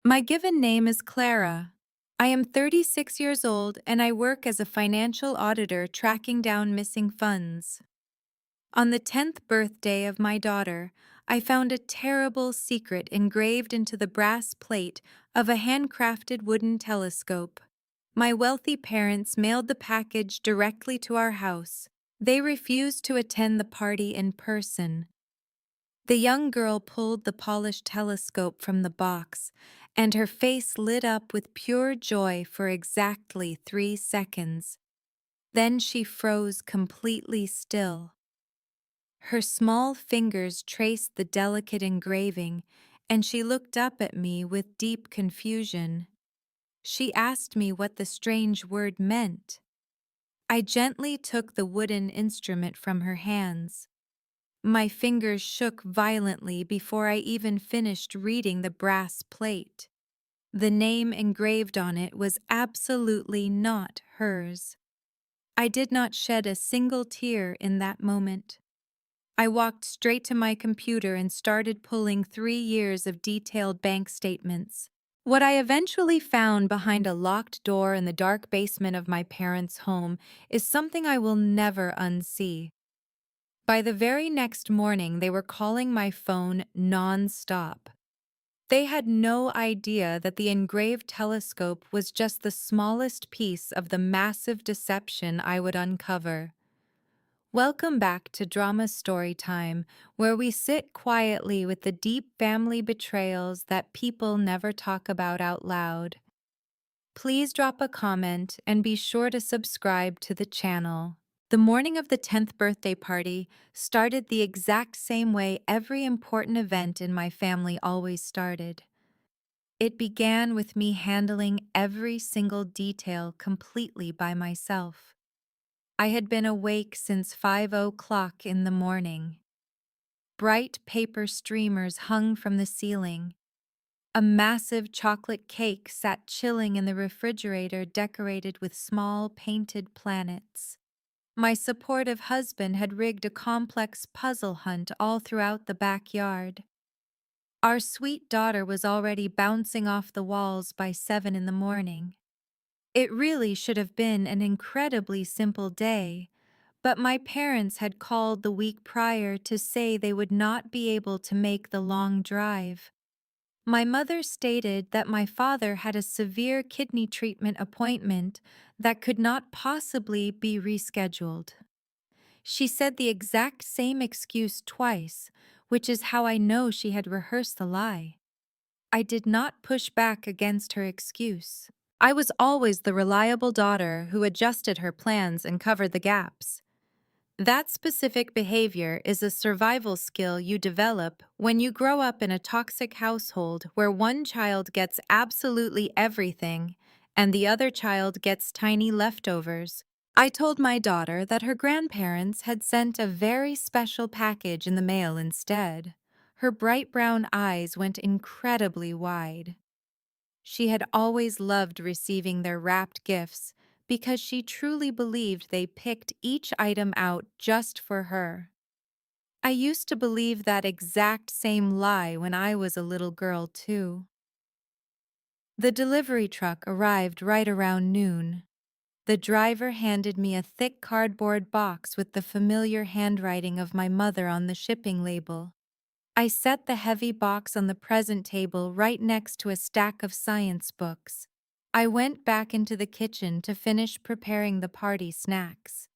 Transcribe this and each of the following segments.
My given name is Clara. I am 36 years old and I work as a financial auditor tracking down missing funds. On the 10th birthday of my daughter, I found a terrible secret engraved into the brass plate of a handcrafted wooden telescope. My wealthy parents mailed the package directly to our house. They refused to attend the party in person. The young girl pulled the polished telescope from the box, and her face lit up with pure joy for exactly 3 seconds. Then she froze completely still. Her small fingers traced the delicate engraving, and she looked up at me with deep confusion. She asked me what the strange word meant. I gently took the wooden instrument from her hands. My fingers shook violently before I even finished reading the brass plate. The name engraved on it was absolutely not hers. I did not shed a single tear in that moment. I walked straight to my computer and started pulling 3 years of detailed bank statements. What I eventually found behind a locked door in the dark basement of my parents' home is something I will never unsee. By the very next morning, they were calling my phone nonstop. They had no idea that the engraved telescope was just the smallest piece of the massive deception I would uncover. Welcome back to Drama Storytime, where we sit quietly with the deep family betrayals that people never talk about out loud. Please drop a comment and be sure to subscribe to the channel. The morning of the 10th birthday party started the exact same way every important event in my family always started. It began with me handling every single detail completely by myself. I had been awake since 5 o'clock in the morning. Bright paper streamers hung from the ceiling. A massive chocolate cake sat chilling in the refrigerator decorated with small painted planets. My supportive husband had rigged a complex puzzle hunt all throughout the backyard. Our sweet daughter was already bouncing off the walls by 7 in the morning. It really should have been an incredibly simple day, but my parents had called the week prior to say they would not be able to make the long drive. My mother stated that my father had a severe kidney treatment appointment that could not possibly be rescheduled. She said the exact same excuse twice, which is how I know she had rehearsed the lie. I did not push back against her excuse. I was always the reliable daughter who adjusted her plans and covered the gaps. That specific behavior is a survival skill you develop when you grow up in a toxic household where one child gets absolutely everything and the other child gets tiny leftovers. I told my daughter that her grandparents had sent a very special package in the mail instead. Her bright brown eyes went incredibly wide. She had always loved receiving their wrapped gifts because she truly believed they picked each item out just for her. I used to believe that exact same lie when I was a little girl, too. The delivery truck arrived right around noon. The driver handed me a thick cardboard box with the familiar handwriting of my mother on the shipping label. I set the heavy box on the present table right next to a stack of science books. I went back into the kitchen to finish preparing the party snacks.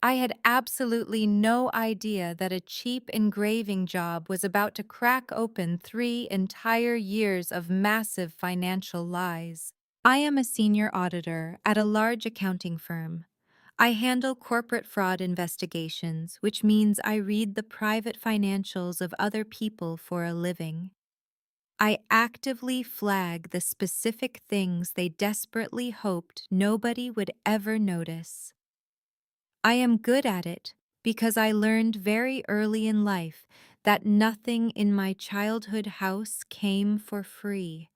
I had absolutely no idea that a cheap engraving job was about to crack open 3 entire years of massive financial lies. I am a senior auditor at a large accounting firm. I handle corporate fraud investigations, which means I read the private financials of other people for a living. I actively flag the specific things they desperately hoped nobody would ever notice. I am good at it because I learned very early in life that nothing in my childhood house came for free.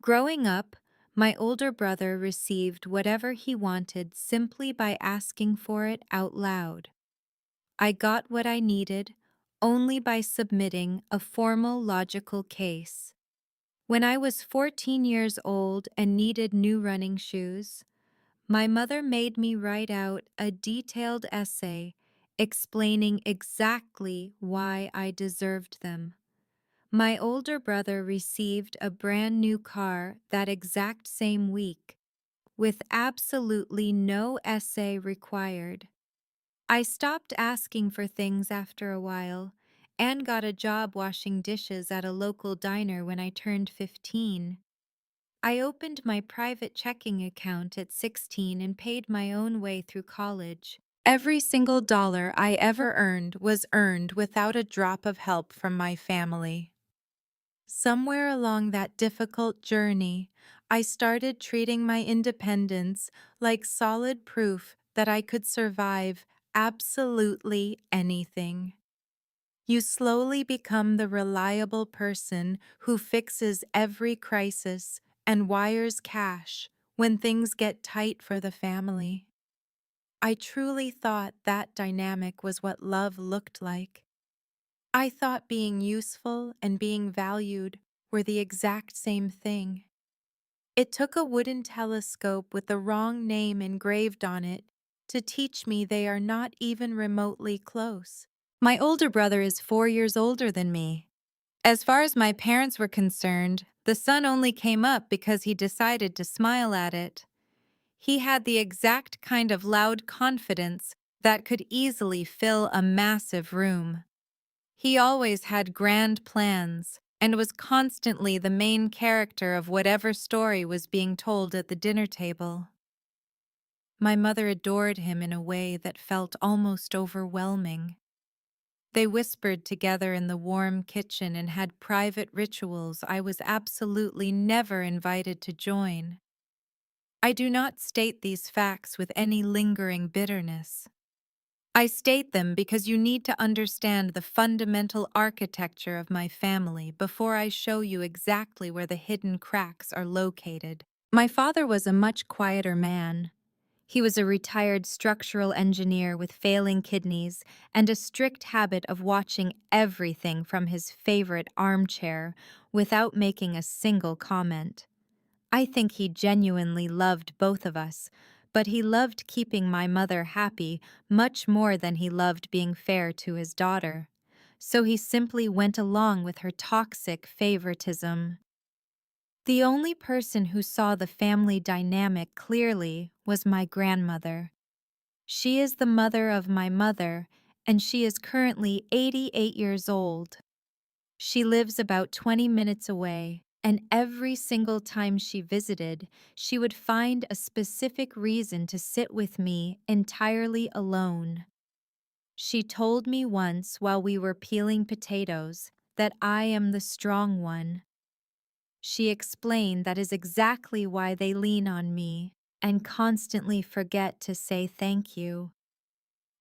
Growing up, my older brother received whatever he wanted simply by asking for it out loud. I got what I needed only by submitting a formal logical case. When I was 14 years old and needed new running shoes, my mother made me write out a detailed essay explaining exactly why I deserved them. My older brother received a brand new car that exact same week, with absolutely no essay required. I stopped asking for things after a while and got a job washing dishes at a local diner when I turned 15. I opened my private checking account at 16 and paid my own way through college. Every single dollar I ever earned was earned without a drop of help from my family. Somewhere along that difficult journey, I started treating my independence like solid proof that I could survive absolutely anything. You slowly become the reliable person who fixes every crisis and wires cash when things get tight for the family. I truly thought that dynamic was what love looked like. I thought being useful and being valued were the exact same thing. It took a wooden telescope with the wrong name engraved on it to teach me they are not even remotely close. My older brother is 4 years older than me. As far as my parents were concerned, the sun only came up because he decided to smile at it. He had the exact kind of loud confidence that could easily fill a massive room. He always had grand plans and was constantly the main character of whatever story was being told at the dinner table. My mother adored him in a way that felt almost overwhelming. They whispered together in the warm kitchen and had private rituals I was absolutely never invited to join. I do not state these facts with any lingering bitterness. I state them because you need to understand the fundamental architecture of my family before I show you exactly where the hidden cracks are located. My father was a much quieter man. He was a retired structural engineer with failing kidneys and a strict habit of watching everything from his favorite armchair without making a single comment. I think he genuinely loved both of us, but he loved keeping my mother happy much more than he loved being fair to his daughter. So he simply went along with her toxic favoritism. The only person who saw the family dynamic clearly was my grandmother. She is the mother of my mother, and she is currently 88 years old. She lives about 20 minutes away, and every single time she visited, she would find a specific reason to sit with me entirely alone. She told me once while we were peeling potatoes that I am the strong one. She explained that is exactly why they lean on me and constantly forget to say thank you.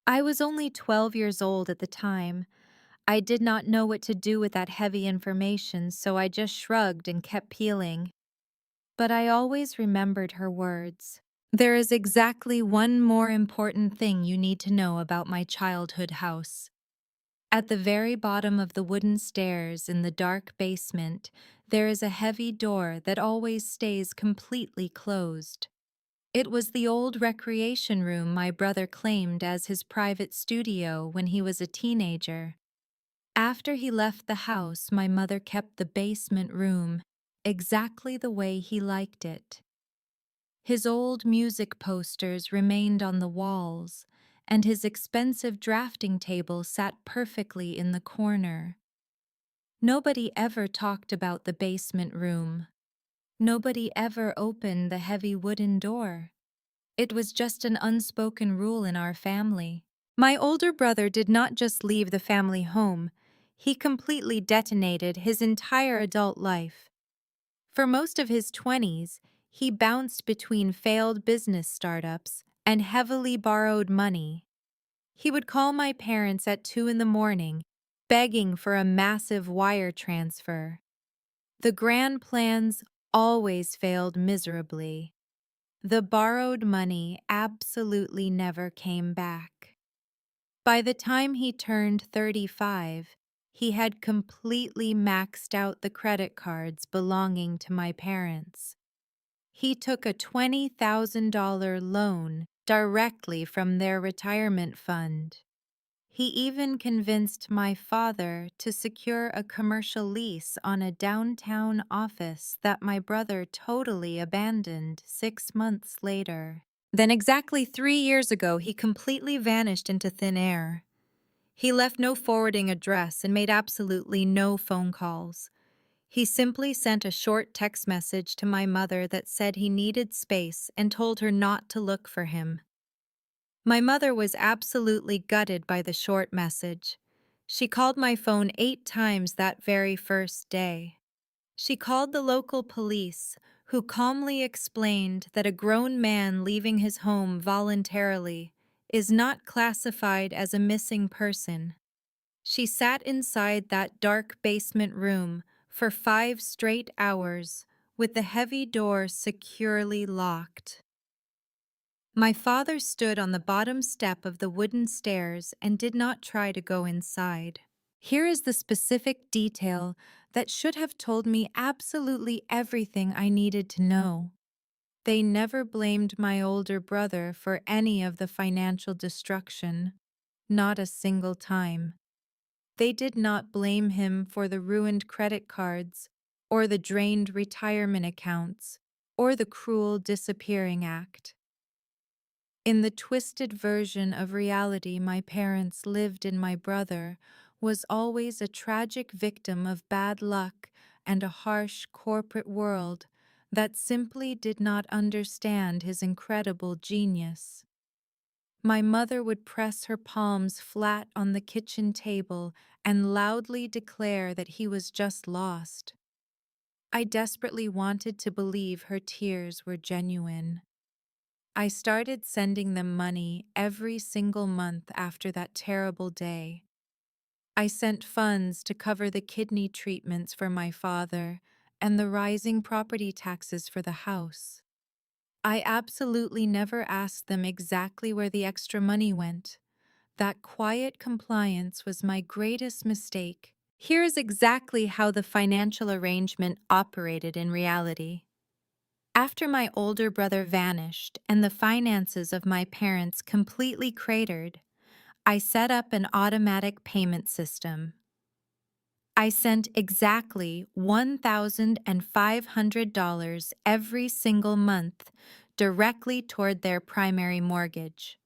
I was only 12 years old at the time. I did not know what to do with that heavy information, so I just shrugged and kept peeling. But I always remembered her words. There is exactly one more important thing you need to know about my childhood house. At the very bottom of the wooden stairs in the dark basement, there is a heavy door that always stays completely closed. It was the old recreation room my brother claimed as his private studio when he was a teenager. After he left the house, my mother kept the basement room exactly the way he liked it. His old music posters remained on the walls, and his expensive drafting table sat perfectly in the corner. Nobody ever talked about the basement room. Nobody ever opened the heavy wooden door. It was just an unspoken rule in our family. My older brother did not just leave the family home, he completely detonated his entire adult life. For most of his 20s, he bounced between failed business startups and heavily borrowed money. He would call my parents at 2 in the morning, begging for a massive wire transfer. The grand plans always failed miserably. The borrowed money absolutely never came back. By the time he turned 35, He had completely maxed out the credit cards belonging to my parents. He took a $20,000 loan directly from their retirement fund. He even convinced my father to secure a commercial lease on a downtown office that my brother totally abandoned 6 months later. Then, exactly 3 years ago, he completely vanished into thin air. He left no forwarding address and made absolutely no phone calls. He simply sent a short text message to my mother that said he needed space and told her not to look for him. My mother was absolutely gutted by the short message. She called my phone 8 times that very first day. She called the local police, who calmly explained that a grown man leaving his home voluntarily is not classified as a missing person. She sat inside that dark basement room for 5 straight hours, with the heavy door securely locked. My father stood on the bottom step of the wooden stairs and did not try to go inside. Here is the specific detail that should have told me absolutely everything I needed to know. They never blamed my older brother for any of the financial destruction, not a single time. They did not blame him for the ruined credit cards, or the drained retirement accounts, or the cruel disappearing act. In the twisted version of reality my parents lived in, my brother was always a tragic victim of bad luck and a harsh corporate world that simply did not understand his incredible genius. My mother would press her palms flat on the kitchen table and loudly declare that he was just lost. I desperately wanted to believe her tears were genuine. I started sending them money every single month after that terrible day. I sent funds to cover the kidney treatments for my father and the rising property taxes for the house. I absolutely never asked them exactly where the extra money went. That quiet compliance was my greatest mistake. Here is exactly how the financial arrangement operated in reality. After my older brother vanished and the finances of my parents completely cratered, I set up an automatic payment system. I sent exactly $1,500 every single month directly toward their primary mortgage.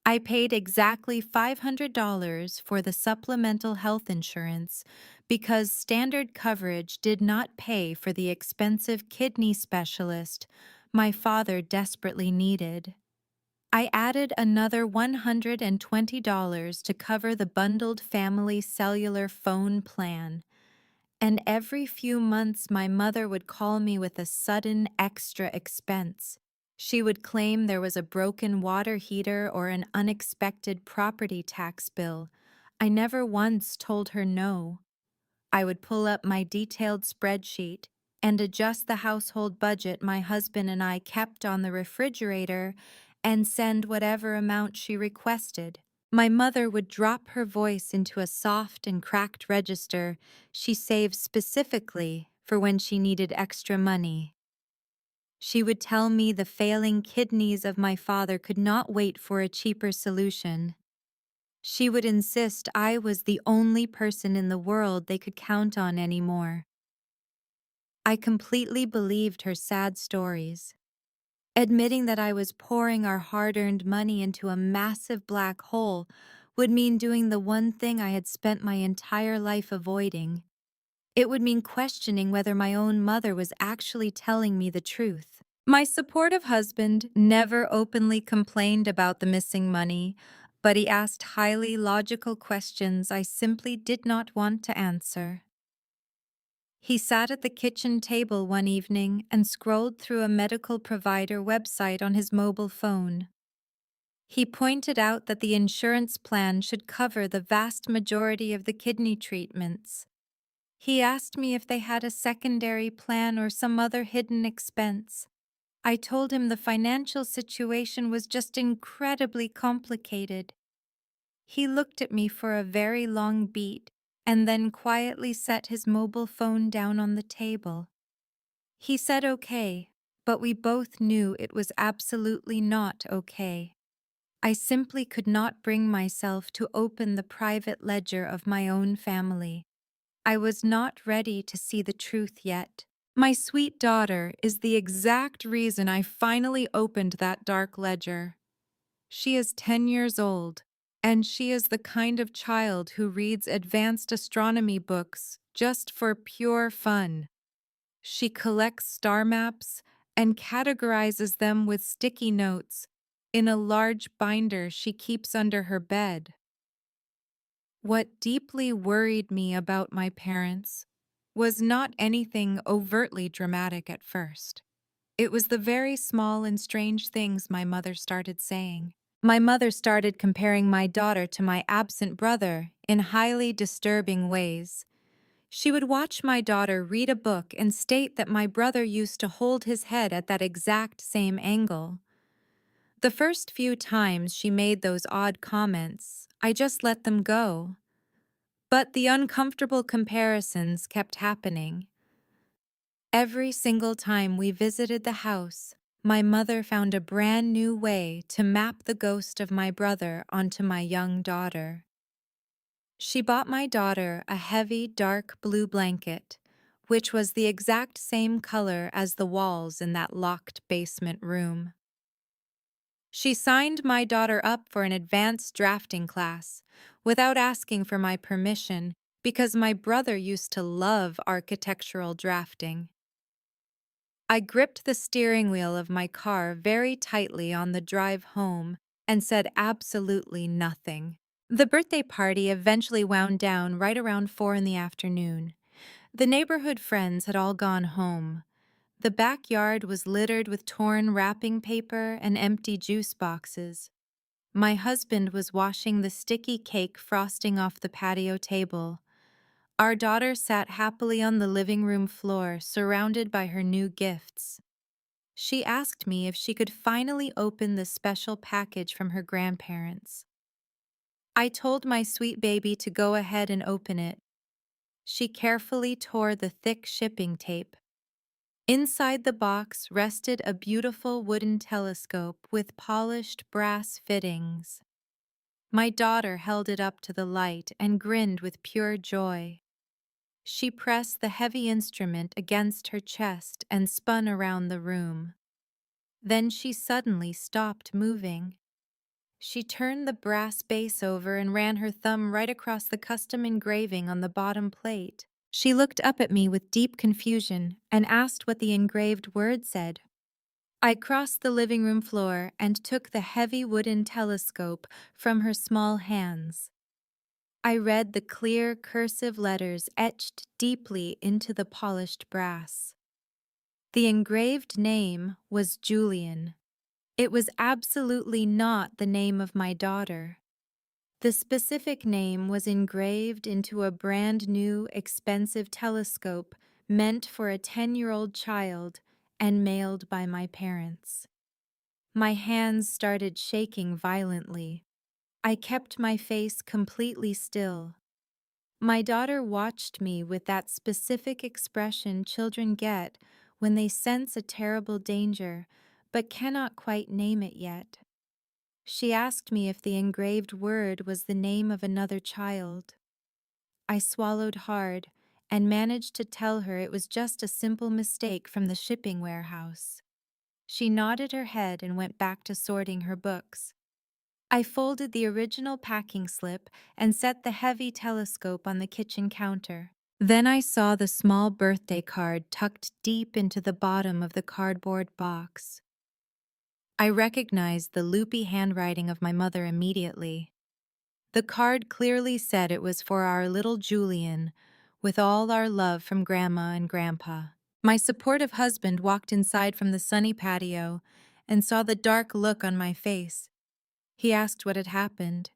I paid exactly $500 for the supplemental health insurance because standard coverage did not pay for the expensive kidney specialist my father desperately needed. I added another $120 to cover the bundled family cellular phone plan, and every few months my mother would call me with a sudden extra expense. She would claim there was a broken water heater or an unexpected property tax bill. I never once told her no. I would pull up my detailed spreadsheet and adjust the household budget my husband and I kept on the refrigerator and send whatever amount she requested. My mother would drop her voice into a soft and cracked register she saved specifically for when she needed extra money. She would tell me the failing kidneys of my father could not wait for a cheaper solution. She would insist I was the only person in the world they could count on anymore. I completely believed her sad stories. Admitting that I was pouring our hard-earned money into a massive black hole would mean doing the one thing I had spent my entire life avoiding. It would mean questioning whether my own mother was actually telling me the truth. My supportive husband never openly complained about the missing money, but he asked highly logical questions I simply did not want to answer. He sat at the kitchen table one evening and scrolled through a medical provider website on his mobile phone. He pointed out that the insurance plan should cover the vast majority of the kidney treatments. He asked me if they had a secondary plan or some other hidden expense. I told him the financial situation was just incredibly complicated. He looked at me for a very long beat and then quietly set his mobile phone down on the table. He said okay, but we both knew it was absolutely not okay. I simply could not bring myself to open the private ledger of my own family. I was not ready to see the truth yet. My sweet daughter is the exact reason I finally opened that dark ledger. She is 10 years old, and she is the kind of child who reads advanced astronomy books just for pure fun. She collects star maps and categorizes them with sticky notes in a large binder she keeps under her bed. What deeply worried me about my parents was not anything overtly dramatic at first. It was the very small and strange things my mother started saying. My mother started comparing my daughter to my absent brother in highly disturbing ways. She would watch my daughter read a book and state that my brother used to hold his head at that exact same angle. The first few times she made those odd comments, I just let them go. But the uncomfortable comparisons kept happening. Every single time we visited the house, my mother found a brand new way to map the ghost of my brother onto my young daughter. She bought my daughter a heavy, dark blue blanket, which was the exact same color as the walls in that locked basement room. She signed my daughter up for an advanced drafting class without asking for my permission because my brother used to love architectural drafting. I gripped the steering wheel of my car very tightly on the drive home and said absolutely nothing. The birthday party eventually wound down right around 4 in the afternoon. The neighborhood friends had all gone home. The backyard was littered with torn wrapping paper and empty juice boxes. My husband was washing the sticky cake frosting off the patio table. Our daughter sat happily on the living room floor, surrounded by her new gifts. She asked me if she could finally open the special package from her grandparents. I told my sweet baby to go ahead and open it. She carefully tore the thick shipping tape. Inside the box rested a beautiful wooden telescope with polished brass fittings. My daughter held it up to the light and grinned with pure joy. She pressed the heavy instrument against her chest and spun around the room. Then she suddenly stopped moving. She turned the brass base over and ran her thumb right across the custom engraving on the bottom plate. She looked up at me with deep confusion and asked what the engraved word said. I crossed the living room floor and took the heavy wooden telescope from her small hands. I read the clear cursive letters etched deeply into the polished brass. The engraved name was Julian. It was absolutely not the name of my daughter. The specific name was engraved into a brand new, expensive telescope meant for a 10-year-old child and mailed by my parents. My hands started shaking violently. I kept my face completely still. My daughter watched me with that specific expression children get when they sense a terrible danger but cannot quite name it yet. She asked me if the engraved word was the name of another child. I swallowed hard and managed to tell her it was just a simple mistake from the shipping warehouse. She nodded her head and went back to sorting her books. I folded the original packing slip and set the heavy telescope on the kitchen counter. Then I saw the small birthday card tucked deep into the bottom of the cardboard box. I recognized the loopy handwriting of my mother immediately. The card clearly said it was for our little Julian, with all our love from Grandma and Grandpa. My supportive husband walked inside from the sunny patio and saw the dark look on my face. He asked what had happened.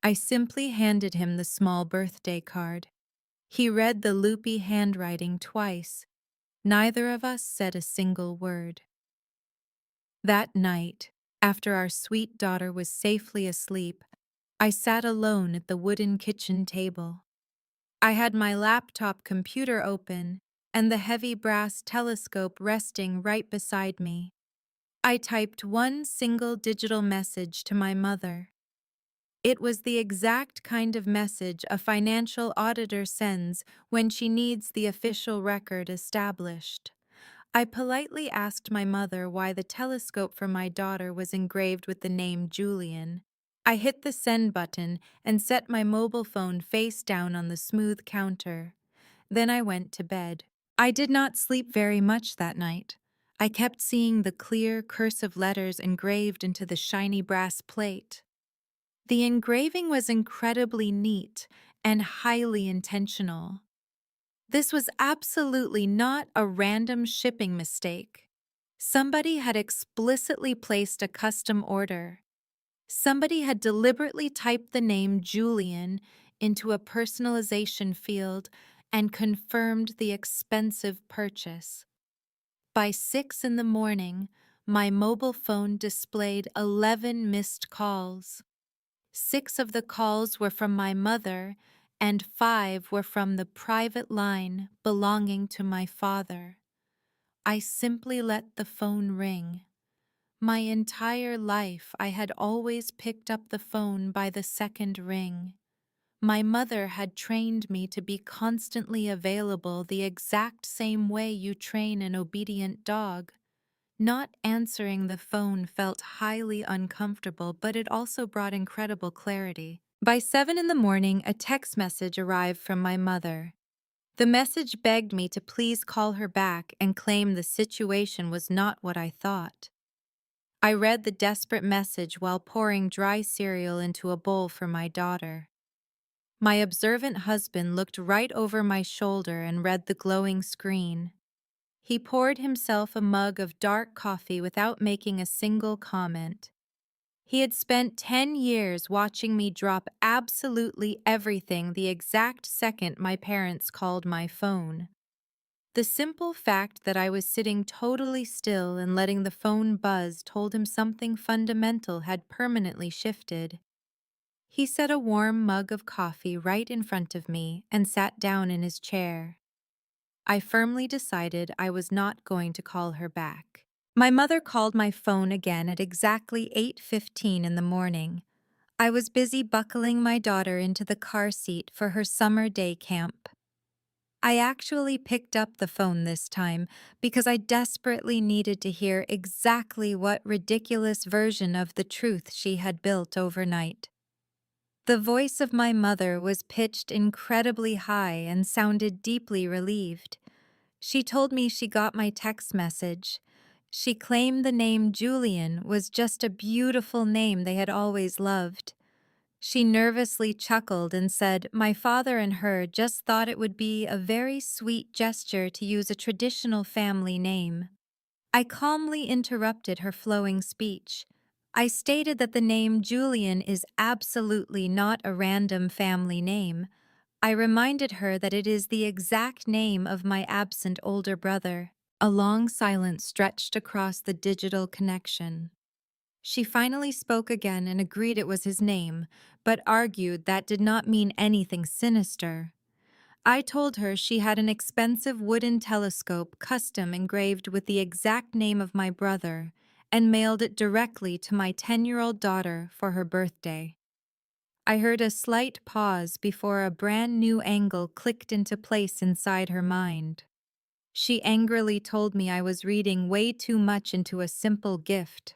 I simply handed him the small birthday card. He read the loopy handwriting twice. Neither of us said a single word. That night, after our sweet daughter was safely asleep, I sat alone at the wooden kitchen table. I had my laptop computer open and the heavy brass telescope resting right beside me. I typed one single digital message to my mother. It was the exact kind of message a financial auditor sends when she needs the official record established. I politely asked my mother why the telescope for my daughter was engraved with the name Julian. I hit the send button and set my mobile phone face down on the smooth counter. Then I went to bed. I did not sleep very much that night. I kept seeing the clear, cursive letters engraved into the shiny brass plate. The engraving was incredibly neat and highly intentional. This was absolutely not a random shipping mistake. Somebody had explicitly placed a custom order. Somebody had deliberately typed the name Julian into a personalization field and confirmed the expensive purchase. By 6 in the morning, my mobile phone displayed 11 missed calls. 6 of the calls were from my mother, and 5 were from the private line belonging to my father. I simply let the phone ring. My entire life, I had always picked up the phone by the second ring. My mother had trained me to be constantly available the exact same way you train an obedient dog. Not answering the phone felt highly uncomfortable, but it also brought incredible clarity. By 7 in the morning, a text message arrived from my mother. The message begged me to please call her back and claim the situation was not what I thought. I read the desperate message while pouring dry cereal into a bowl for my daughter. My observant husband looked right over my shoulder and read the glowing screen. He poured himself a mug of dark coffee without making a single comment. He had spent 10 years watching me drop absolutely everything the exact second my parents called my phone. The simple fact that I was sitting totally still and letting the phone buzz told him something fundamental had permanently shifted. He set a warm mug of coffee right in front of me and sat down in his chair. I firmly decided I was not going to call her back. My mother called my phone again at exactly 8:15 in the morning. I was busy buckling my daughter into the car seat for her summer day camp. I actually picked up the phone this time because I desperately needed to hear exactly what ridiculous version of the truth she had built overnight. The voice of my mother was pitched incredibly high and sounded deeply relieved. She told me she got my text message. She claimed the name Julian was just a beautiful name they had always loved. She nervously chuckled and said my father and her just thought it would be a very sweet gesture to use a traditional family name. I calmly interrupted her flowing speech. I stated that the name Julian is absolutely not a random family name. I reminded her that it is the exact name of my absent older brother. A long silence stretched across the digital connection. She finally spoke again and agreed it was his name, but argued that did not mean anything sinister. I told her she had an expensive wooden telescope custom engraved with the exact name of my brother and mailed it directly to my 10-year-old daughter for her birthday. I heard a slight pause before a brand new angle clicked into place inside her mind. She angrily told me I was reading way too much into a simple gift.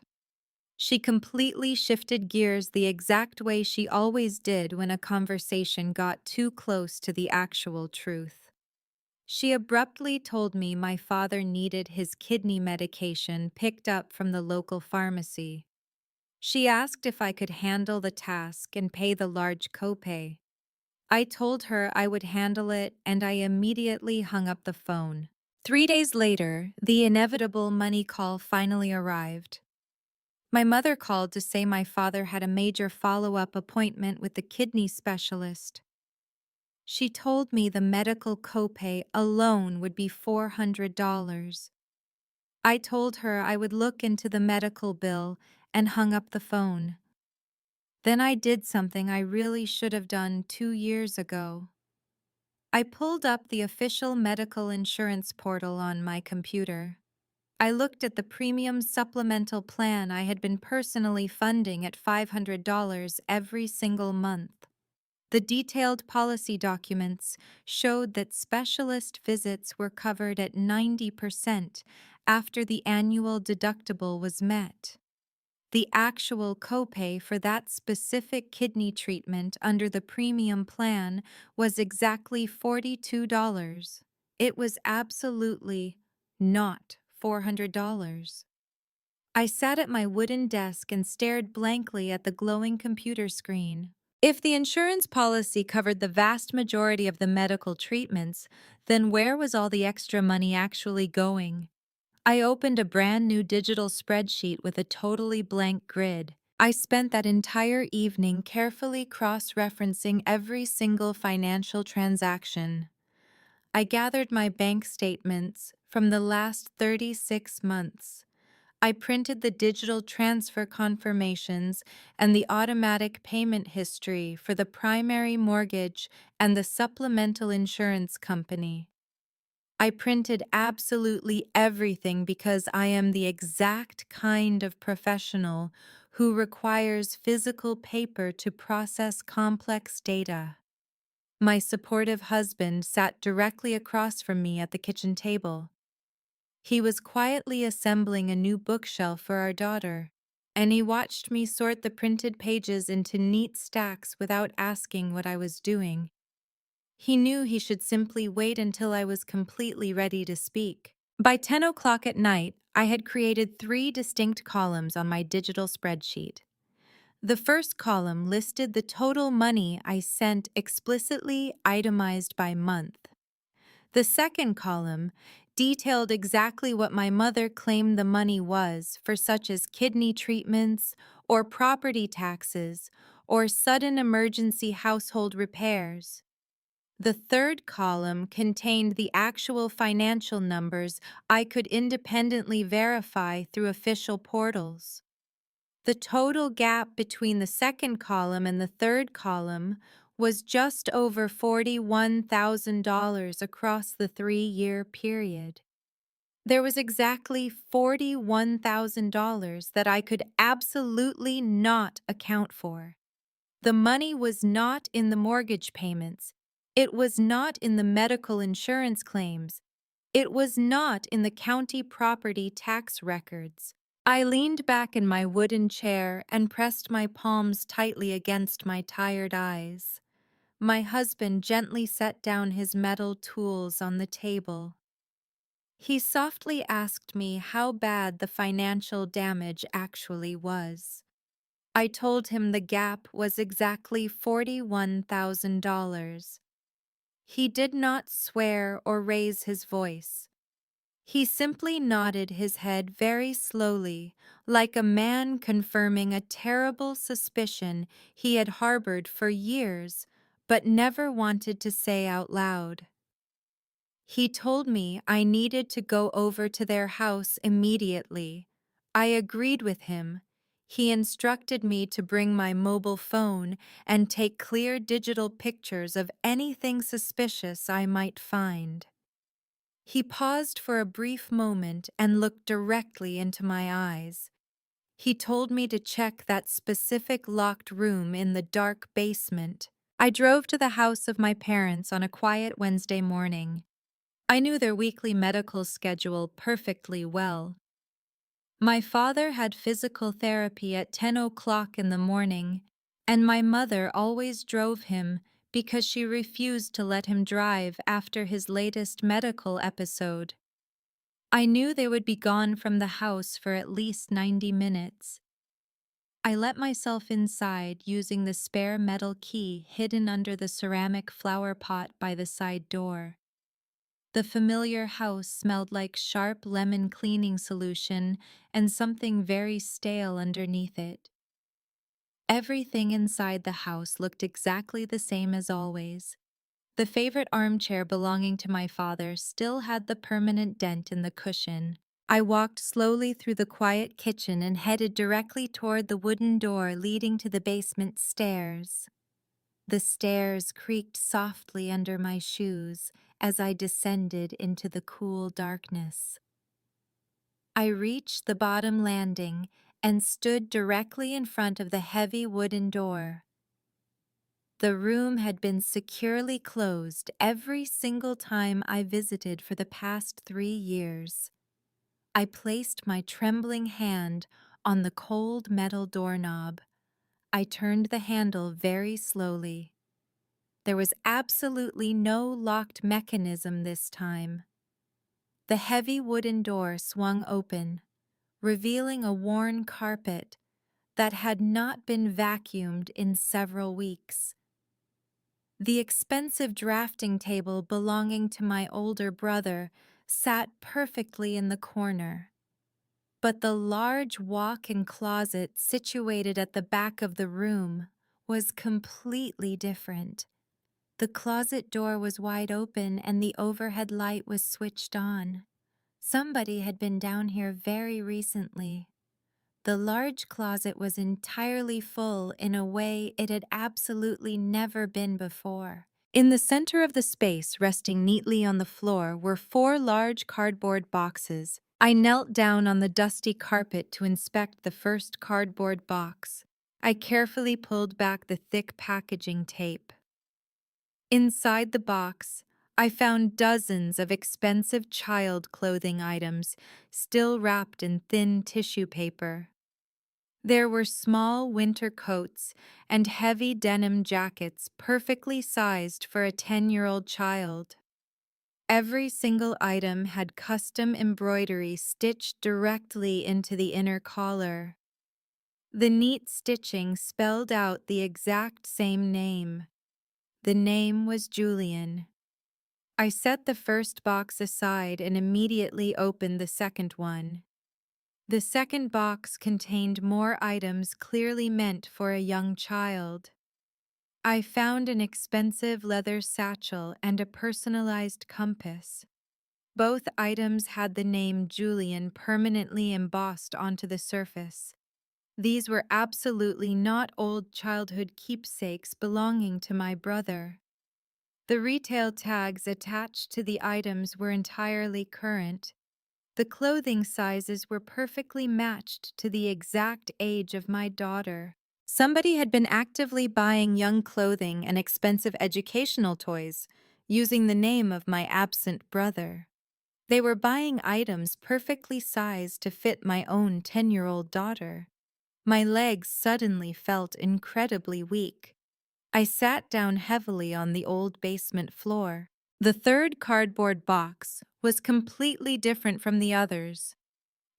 She completely shifted gears the exact way she always did when a conversation got too close to the actual truth. She abruptly told me my father needed his kidney medication picked up from the local pharmacy. She asked if I could handle the task and pay the large copay. I told her I would handle it, and I immediately hung up the phone. 3 days later, the inevitable money call finally arrived. My mother called to say my father had a major follow-up appointment with the kidney specialist. She told me the medical copay alone would be $400. I told her I would look into the medical bill and hung up the phone. Then I did something I really should have done 2 years ago. I pulled up the official medical insurance portal on my computer. I looked at the premium supplemental plan I had been personally funding at $500 every single month. The detailed policy documents showed that specialist visits were covered at 90% after the annual deductible was met. The actual copay for that specific kidney treatment under the premium plan was exactly $42. It was absolutely not $400. I sat at my wooden desk and stared blankly at the glowing computer screen. If the insurance policy covered the vast majority of the medical treatments, then where was all the extra money actually going? I opened a brand new digital spreadsheet with a totally blank grid. I spent that entire evening carefully cross-referencing every single financial transaction. I gathered my bank statements from the last 36 months. I printed the digital transfer confirmations and the automatic payment history for the primary mortgage and the supplemental insurance company. I printed absolutely everything because I am the exact kind of professional who requires physical paper to process complex data. My supportive husband sat directly across from me at the kitchen table. He was quietly assembling a new bookshelf for our daughter, and he watched me sort the printed pages into neat stacks without asking what I was doing. He knew he should simply wait until I was completely ready to speak. By 10 o'clock at night, I had created 3 distinct columns on my digital spreadsheet. The first column listed the total money I sent explicitly itemized by month. The second column detailed exactly what my mother claimed the money was for, such as kidney treatments or property taxes or sudden emergency household repairs. The third column contained the actual financial numbers I could independently verify through official portals. The total gap between the second column and the third column was just over $41,000 across the 3-year period. There was exactly $41,000 that I could absolutely not account for. The money was not in the mortgage payments. It was not in the medical insurance claims. It was not in the county property tax records. I leaned back in my wooden chair and pressed my palms tightly against my tired eyes. My husband gently set down his metal tools on the table. He softly asked me how bad the financial damage actually was. I told him the gap was exactly $41,000. He did not swear or raise his voice. He simply nodded his head very slowly, like a man confirming a terrible suspicion he had harbored for years but never wanted to say out loud. He told me I needed to go over to their house immediately. I agreed with him. He instructed me to bring my mobile phone and take clear digital pictures of anything suspicious I might find. He paused for a brief moment and looked directly into my eyes. He told me to check that specific locked room in the dark basement. I drove to the house of my parents on a quiet Wednesday morning. I knew their weekly medical schedule perfectly well. My father had physical therapy at 10 o'clock in the morning, and my mother always drove him because she refused to let him drive after his latest medical episode. I knew they would be gone from the house for at least 90 minutes. I let myself inside using the spare metal key hidden under the ceramic flower pot by the side door. The familiar house smelled like sharp lemon cleaning solution and something very stale underneath it. Everything inside the house looked exactly the same as always. The favorite armchair belonging to my father still had the permanent dent in the cushion. I walked slowly through the quiet kitchen and headed directly toward the wooden door leading to the basement stairs. The stairs creaked softly under my shoes as I descended into the cool darkness. I reached the bottom landing and stood directly in front of the heavy wooden door. The room had been securely closed every single time I visited for the past 3 years. I placed my trembling hand on the cold metal doorknob. I turned the handle very slowly. There was absolutely no locked mechanism this time. The heavy wooden door swung open, revealing a worn carpet that had not been vacuumed in several weeks. The expensive drafting table belonging to my older brother sat perfectly in the corner, but the large walk-in closet situated at the back of the room was completely different. The closet door was wide open and the overhead light was switched on. Somebody had been down here very recently. The large closet was entirely full in a way it had absolutely never been before. In the center of the space, resting neatly on the floor, were 4 large cardboard boxes. I knelt down on the dusty carpet to inspect the first cardboard box. I carefully pulled back the thick packaging tape. Inside the box, I found dozens of expensive child clothing items, still wrapped in thin tissue paper. There were small winter coats and heavy denim jackets perfectly sized for a 10-year-old child. Every single item had custom embroidery stitched directly into the inner collar. The neat stitching spelled out the exact same name. The name was Julian. I set the first box aside and immediately opened the second one. The second box contained more items clearly meant for a young child. I found an expensive leather satchel and a personalized compass. Both items had the name Julian permanently embossed onto the surface. These were absolutely not old childhood keepsakes belonging to my brother. The retail tags attached to the items were entirely current. The clothing sizes were perfectly matched to the exact age of my daughter. Somebody had been actively buying young clothing and expensive educational toys, using the name of my absent brother. They were buying items perfectly sized to fit my own 10-year-old daughter. My legs suddenly felt incredibly weak. I sat down heavily on the old basement floor. The third cardboard box was completely different from the others.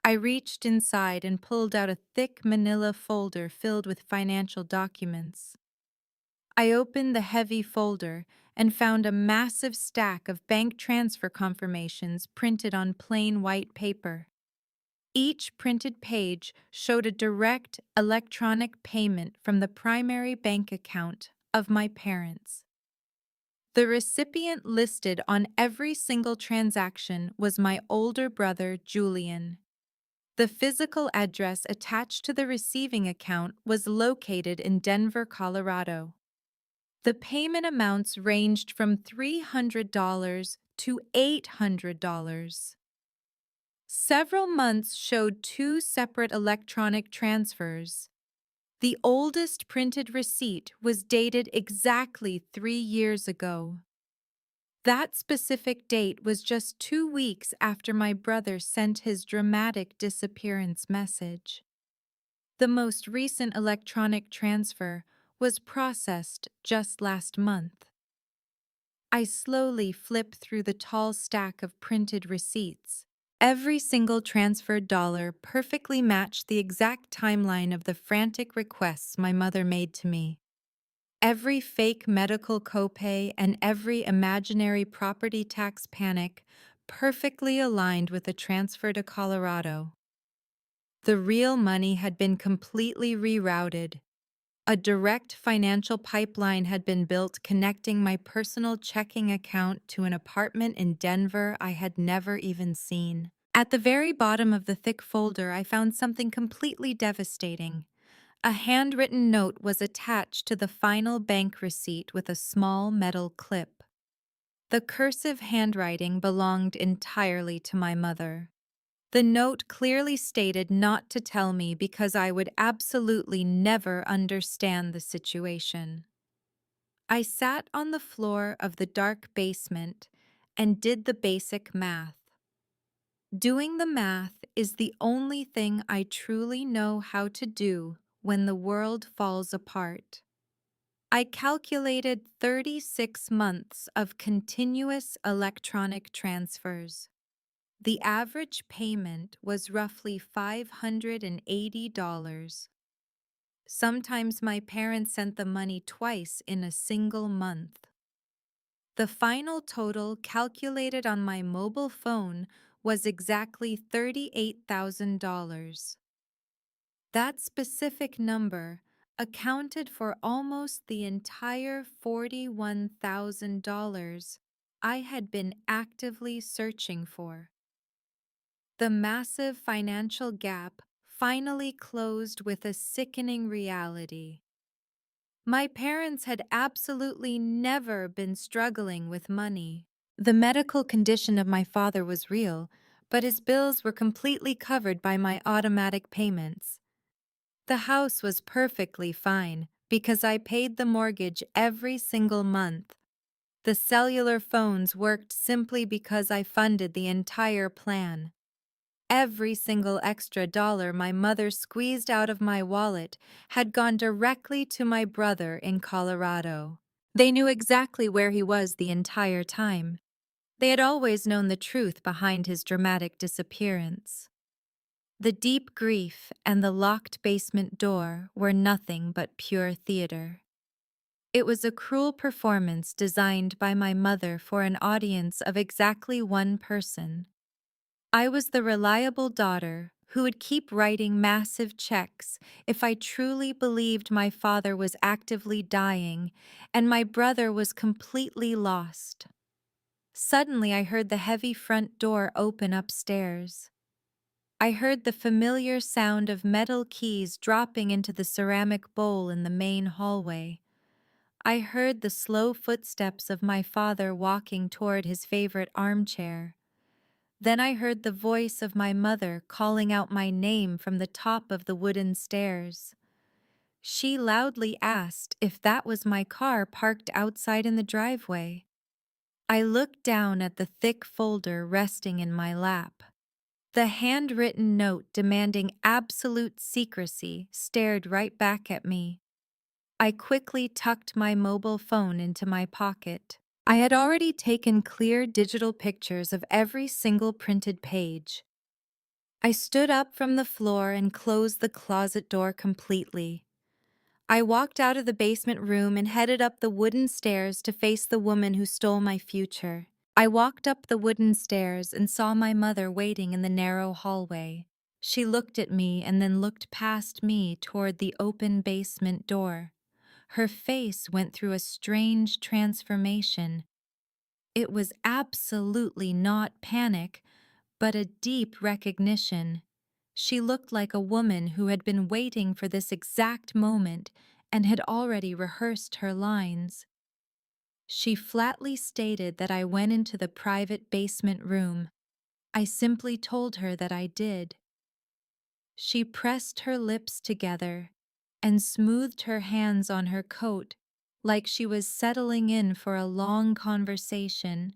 I reached inside and pulled out a thick manila folder filled with financial documents. I opened the heavy folder and found a massive stack of bank transfer confirmations printed on plain white paper. Each printed page showed a direct electronic payment from the primary bank account of my parents. The recipient listed on every single transaction was my older brother, Julian. The physical address attached to the receiving account was located in Denver, Colorado. The payment amounts ranged from $300 to $800. Several months showed 2 separate electronic transfers. The oldest printed receipt was dated exactly 3 years ago. That specific date was just 2 weeks after my brother sent his dramatic disappearance message. The most recent electronic transfer was processed just last month. I slowly flipped through the tall stack of printed receipts. Every single transferred dollar perfectly matched the exact timeline of the frantic requests my mother made to me. Every fake medical copay and every imaginary property tax panic perfectly aligned with the transfer to Colorado. The real money had been completely rerouted. A direct financial pipeline had been built connecting my personal checking account to an apartment in Denver I had never even seen. At the very bottom of the thick folder, I found something completely devastating. A handwritten note was attached to the final bank receipt with a small metal clip. The cursive handwriting belonged entirely to my mother. The note clearly stated not to tell me because I would absolutely never understand the situation. I sat on the floor of the dark basement and did the basic math. Doing the math is the only thing I truly know how to do when the world falls apart. I calculated 36 months of continuous electronic transfers. The average payment was roughly $580. Sometimes my parents sent the money twice in a single month. The final total calculated on my mobile phone was exactly $38,000. That specific number accounted for almost the entire $41,000 I had been actively searching for. The massive financial gap finally closed with a sickening reality. My parents had absolutely never been struggling with money. The medical condition of my father was real, but his bills were completely covered by my automatic payments. The house was perfectly fine because I paid the mortgage every single month. The cellular phones worked simply because I funded the entire plan. Every single extra dollar my mother squeezed out of my wallet had gone directly to my brother in Colorado. They knew exactly where he was the entire time. They had always known the truth behind his dramatic disappearance. The deep grief and the locked basement door were nothing but pure theater. It was a cruel performance designed by my mother for an audience of exactly one person. I was the reliable daughter who would keep writing massive checks if I truly believed my father was actively dying and my brother was completely lost. Suddenly, I heard the heavy front door open upstairs. I heard the familiar sound of metal keys dropping into the ceramic bowl in the main hallway. I heard the slow footsteps of my father walking toward his favorite armchair. Then I heard the voice of my mother calling out my name from the top of the wooden stairs. She loudly asked if that was my car parked outside in the driveway. I looked down at the thick folder resting in my lap. The handwritten note demanding absolute secrecy stared right back at me. I quickly tucked my mobile phone into my pocket. I had already taken clear digital pictures of every single printed page. I stood up from the floor and closed the closet door completely. I walked out of the basement room and headed up the wooden stairs to face the woman who stole my future. I walked up the wooden stairs and saw my mother waiting in the narrow hallway. She looked at me and then looked past me toward the open basement door. Her face went through a strange transformation. It was absolutely not panic, but a deep recognition. She looked like a woman who had been waiting for this exact moment and had already rehearsed her lines. She flatly stated that I went into the private basement room. I simply told her that I did. She pressed her lips together and smoothed her hands on her coat like she was settling in for a long conversation.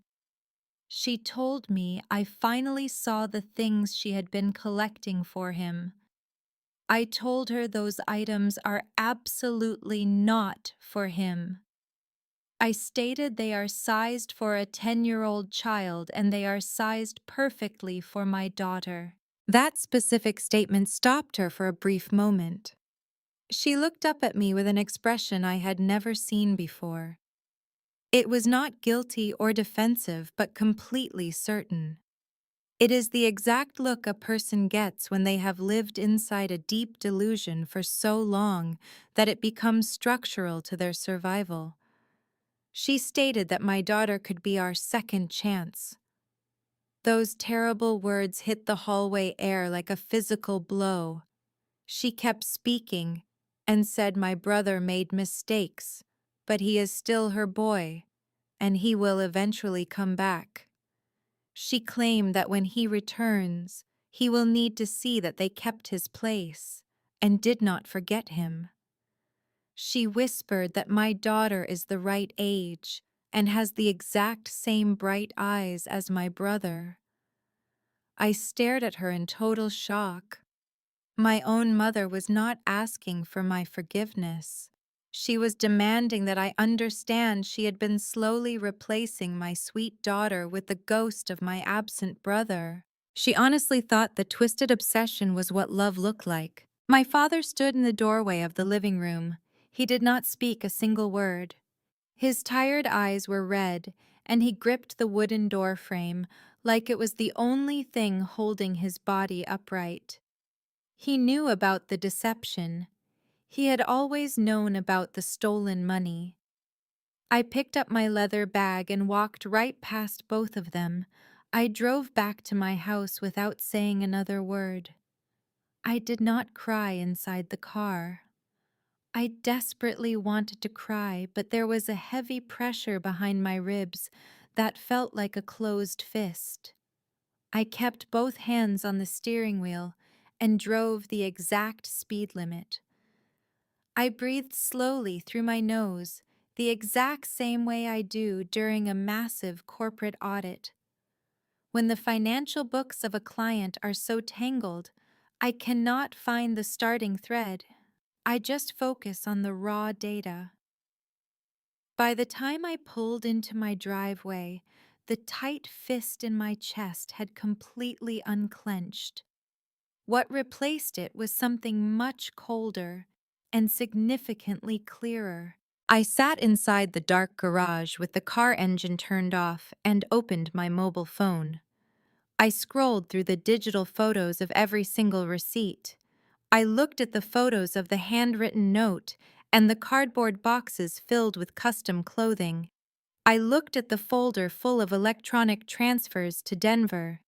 She told me I finally saw the things she had been collecting for him. I told her those items are absolutely not for him. I stated they are sized for a 10-year-old child and they are sized perfectly for my daughter. That specific statement stopped her for a brief moment. She looked up at me with an expression I had never seen before. It was not guilty or defensive, but completely certain. It is the exact look a person gets when they have lived inside a deep delusion for so long that it becomes structural to their survival. She stated that my daughter could be our second chance. Those terrible words hit the hallway air like a physical blow. She kept speaking, and said my brother made mistakes, but he is still her boy, and he will eventually come back. She claimed that when he returns, he will need to see that they kept his place and did not forget him. She whispered that my daughter is the right age and has the exact same bright eyes as my brother. I stared at her in total shock. My own mother was not asking for my forgiveness. She was demanding that I understand she had been slowly replacing my sweet daughter with the ghost of my absent brother. She honestly thought the twisted obsession was what love looked like. My father stood in the doorway of the living room. He did not speak a single word. His tired eyes were red, and he gripped the wooden door frame like it was the only thing holding his body upright. He knew about the deception. He had always known about the stolen money. I picked up my leather bag and walked right past both of them. I drove back to my house without saying another word. I did not cry inside the car. I desperately wanted to cry, but there was a heavy pressure behind my ribs that felt like a closed fist. I kept both hands on the steering wheel and drove the exact speed limit. I breathed slowly through my nose, the exact same way I do during a massive corporate audit. When the financial books of a client are so tangled, I cannot find the starting thread. I just focus on the raw data. By the time I pulled into my driveway, the tight fist in my chest had completely unclenched. What replaced it was something much colder and significantly clearer. I sat inside the dark garage with the car engine turned off and opened my mobile phone. I scrolled through the digital photos of every single receipt. I looked at the photos of the handwritten note and the cardboard boxes filled with custom clothing. I looked at the folder full of electronic transfers to Denver.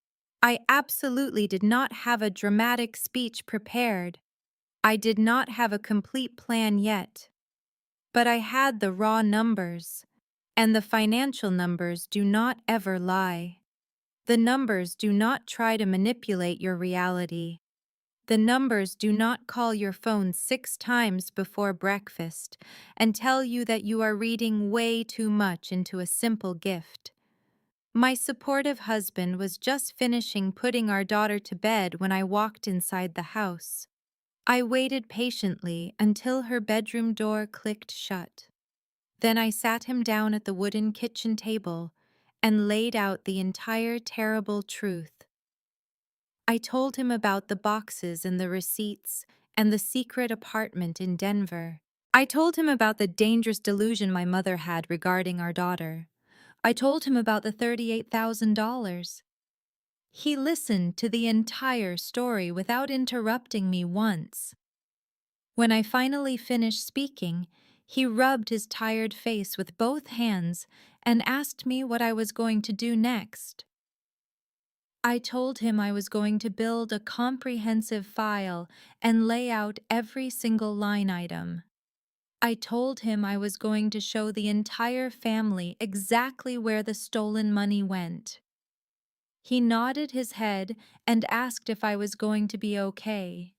I absolutely did not have a dramatic speech prepared. I did not have a complete plan yet. But I had the raw numbers, and the financial numbers do not ever lie. The numbers do not try to manipulate your reality. The numbers do not call your phone 6 times before breakfast and tell you that you are reading way too much into a simple gift. My supportive husband was just finishing putting our daughter to bed when I walked inside the house. I waited patiently until her bedroom door clicked shut. Then I sat him down at the wooden kitchen table and laid out the entire terrible truth. I told him about the boxes and the receipts and the secret apartment in Denver. I told him about the dangerous delusion my mother had regarding our daughter. I told him about the $38,000. He listened to the entire story without interrupting me once. When I finally finished speaking, he rubbed his tired face with both hands and asked me what I was going to do next. I told him I was going to build a comprehensive file and lay out every single line item. I told him I was going to show the entire family exactly where the stolen money went. He nodded his head and asked if I was going to be okay.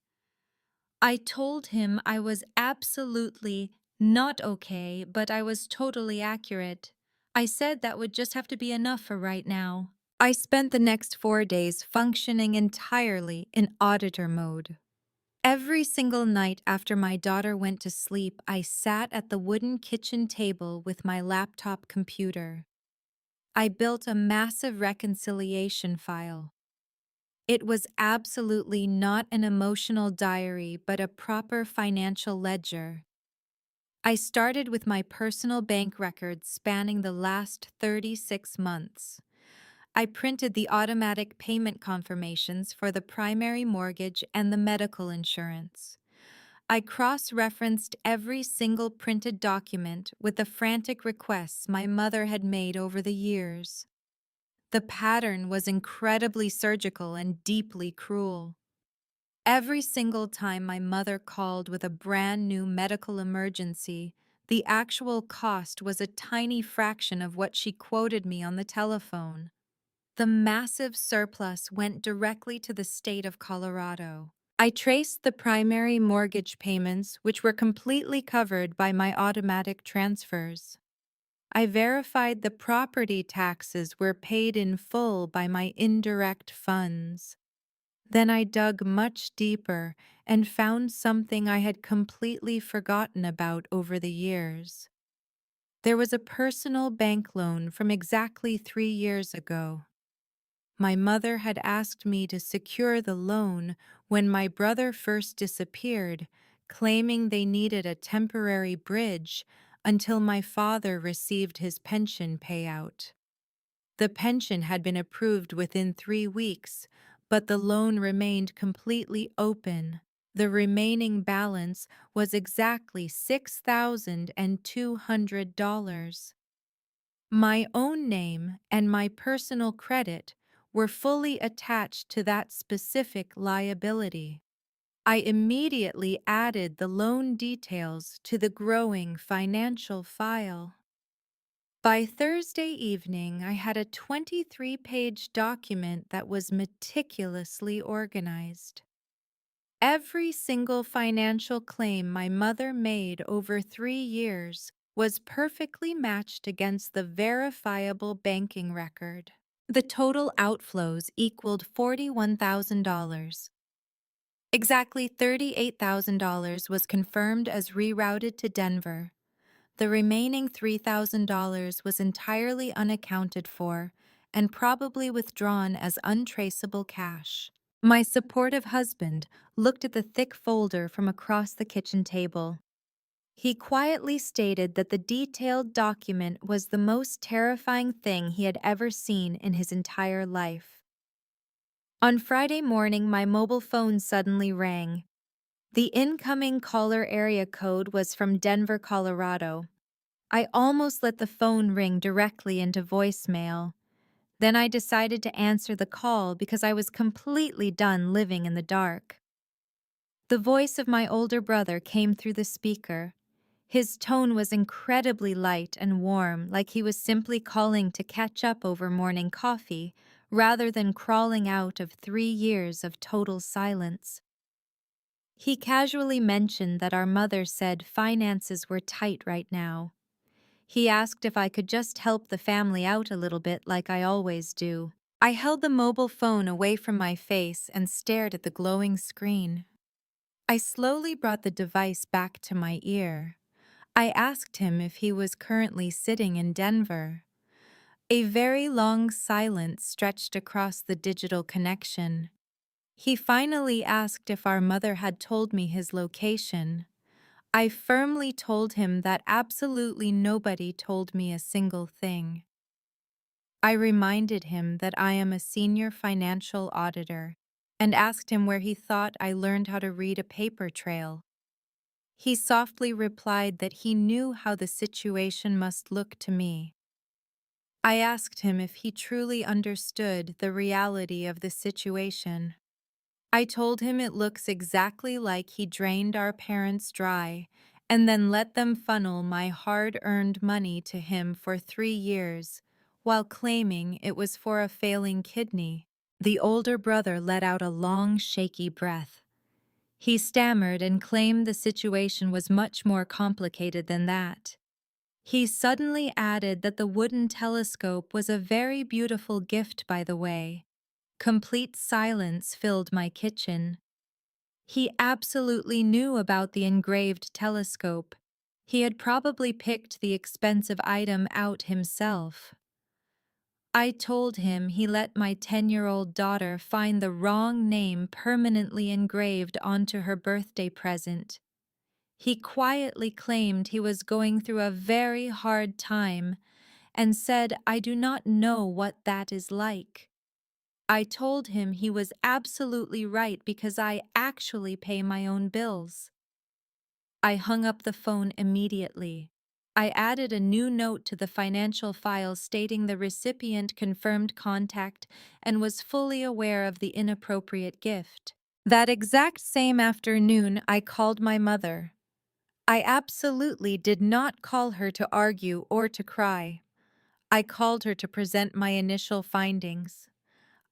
I told him I was absolutely not okay, but I was totally accurate. I said that would just have to be enough for right now. I spent the next 4 days functioning entirely in auditor mode. Every single night after my daughter went to sleep, I sat at the wooden kitchen table with my laptop computer. I built a massive reconciliation file. It was absolutely not an emotional diary, but a proper financial ledger. I started with my personal bank records spanning the last 36 months. I printed the automatic payment confirmations for the primary mortgage and the medical insurance. I cross-referenced every single printed document with the frantic requests my mother had made over the years. The pattern was incredibly surgical and deeply cruel. Every single time my mother called with a brand new medical emergency, the actual cost was a tiny fraction of what she quoted me on the telephone. The massive surplus went directly to the state of Colorado. I traced the primary mortgage payments, which were completely covered by my automatic transfers. I verified the property taxes were paid in full by my indirect funds. Then I dug much deeper and found something I had completely forgotten about over the years. There was a personal bank loan from exactly 3 years ago. My mother had asked me to secure the loan when my brother first disappeared, claiming they needed a temporary bridge until my father received his pension payout. The pension had been approved within 3 weeks, but the loan remained completely open. The remaining balance was exactly $6,200. My own name and my personal credit were fully attached to that specific liability. I immediately added the loan details to the growing financial file. By Thursday evening, I had a 23-page document that was meticulously organized. Every single financial claim my mother made over 3 years was perfectly matched against the verifiable banking record. The total outflows equaled $41,000. Exactly $38,000 was confirmed as rerouted to Denver. The remaining $3,000 was entirely unaccounted for and probably withdrawn as untraceable cash. My supportive husband looked at the thick folder from across the kitchen table. He quietly stated that the detailed document was the most terrifying thing he had ever seen in his entire life. On Friday morning, my mobile phone suddenly rang. The incoming caller area code was from Denver, Colorado. I almost let the phone ring directly into voicemail. Then I decided to answer the call because I was completely done living in the dark. The voice of my older brother came through the speaker. His tone was incredibly light and warm, like he was simply calling to catch up over morning coffee, rather than crawling out of 3 years of total silence. He casually mentioned that our mother said finances were tight right now. He asked if I could just help the family out a little bit like I always do. I held the mobile phone away from my face and stared at the glowing screen. I slowly brought the device back to my ear. I asked him if he was currently sitting in Denver. A very long silence stretched across the digital connection. He finally asked if our mother had told me his location. I firmly told him that absolutely nobody told me a single thing. I reminded him that I am a senior financial auditor and asked him where he thought I learned how to read a paper trail. He softly replied that he knew how the situation must look to me. I asked him if he truly understood the reality of the situation. I told him it looks exactly like he drained our parents dry and then let them funnel my hard-earned money to him for 3 years, while claiming it was for a failing kidney. The older brother let out a long, shaky breath. He stammered and claimed the situation was much more complicated than that. He suddenly added that the wooden telescope was a very beautiful gift, by the way. Complete silence filled my kitchen. He absolutely knew about the engraved telescope. He had probably picked the expensive item out himself. I told him he let my 10-year-old daughter find the wrong name permanently engraved onto her birthday present. He quietly claimed he was going through a very hard time and said, "I do not know what that is like." I told him he was absolutely right because I actually pay my own bills. I hung up the phone immediately. I added a new note to the financial file stating the recipient confirmed contact and was fully aware of the inappropriate gift. That exact same afternoon, I called my mother. I absolutely did not call her to argue or to cry. I called her to present my initial findings.